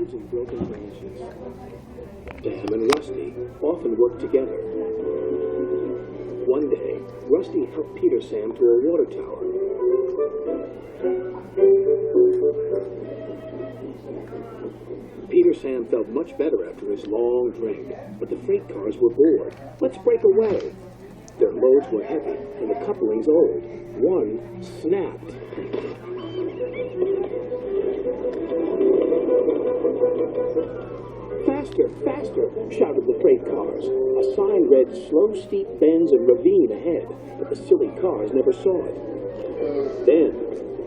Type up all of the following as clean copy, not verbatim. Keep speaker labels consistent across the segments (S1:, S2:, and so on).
S1: leaves and broken branches. Sam and Rusty often worked together. One day, Rusty helped Peter Sam to a water tower. Peter Sam felt much better after his long drink, but the freight cars were bored. Let's break away. Their loads were heavy, and the couplings old. One snapped. Faster, faster, shouted the freight cars. A sign read slow, steep bends and ravine ahead, but the silly cars never saw it. Then,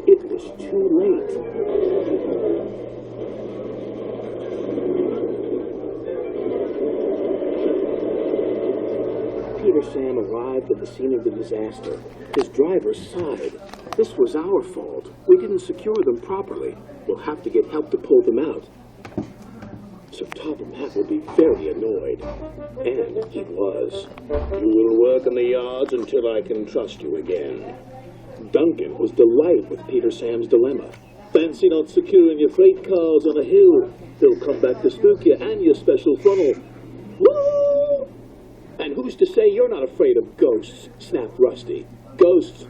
S1: it was too late. Peter Sam arrived at the scene of the disaster. His driver sighed. This was our fault. We didn't secure them properly. We'll have to get help to pull them out. Sir Topham Hatt will be very annoyed. And he was. You will work in the yards until I can trust you again. Duncan was delighted with Peter Sam's dilemma. Fancy not securing your freight cars on a hill. They'll come back to spook you and your special funnel. Woo! And who's to say you're not afraid of ghosts? Snapped Rusty. Ghosts?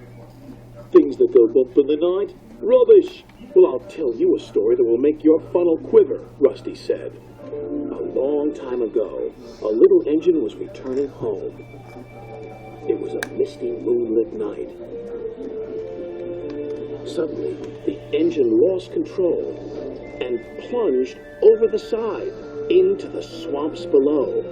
S1: Things that go bump in the night? Rubbish! Well, I'll tell you a story that will make your funnel quiver, Rusty said. A long time ago, a little engine was returning home. It was a misty, moonlit night. Suddenly, the engine lost control and plunged over the side into the swamps below.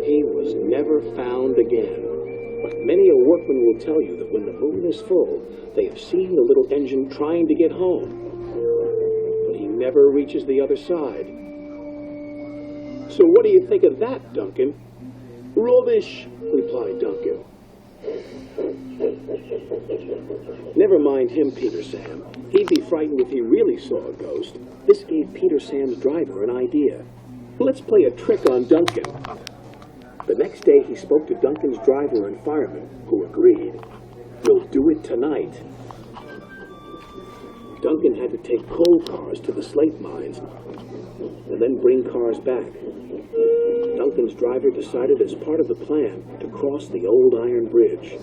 S1: He was never found again. But many a workman will tell you that when the moon is full, they have seen the little engine trying to get home. But he never reaches the other side. So what do you think of that, Duncan? Rubbish, replied Duncan. Never mind him, Peter Sam. He'd be frightened if he really saw a ghost. This gave Peter Sam's driver an idea. Let's play a trick on Duncan. The next day he spoke to Duncan's driver and fireman, who agreed. We'll do it tonight. Duncan had to take coal cars to the slate mines and then bring cars back. Duncan's driver decided as part of the plan to cross the old iron bridge.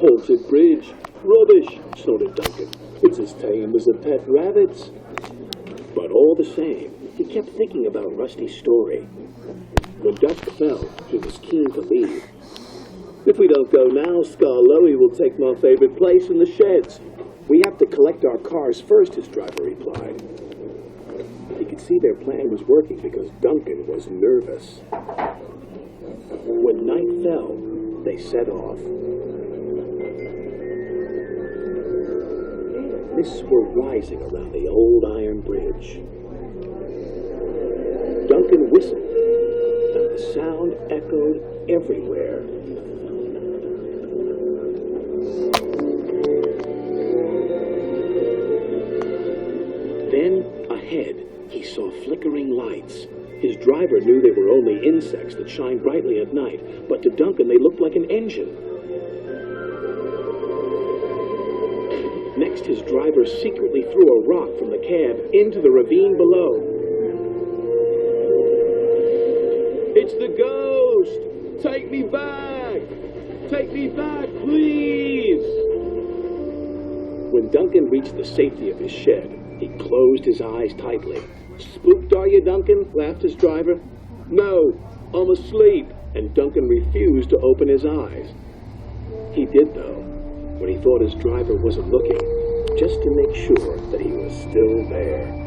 S1: Haunted bridge! Rubbish! Snorted Duncan. It's as tame as a pet rabbit's. But all the same, he kept thinking about Rusty's story. When dusk fell, he was keen to leave. If we don't go now, Scarloey will take my favorite place in the sheds. We have to collect our cars first, his driver replied. He could see their plan was working because Duncan was nervous. When night fell, they set off. Mists were rising around the old iron bridge. Duncan whistled, and the sound echoed everywhere. Then, ahead, he saw flickering lights. His driver knew they were only insects that shine brightly at night, but to Duncan they looked like an engine. Next, his driver secretly threw a rock from the cab into the ravine below. It's the ghost! Take me back! Take me back, please! When Duncan reached the safety of his shed, he closed his eyes tightly. Spooked, are you, Duncan? Laughed his driver. No, I'm asleep. And Duncan refused to open his eyes. He did, though, when he thought his driver wasn't looking, just to make sure that he was still there.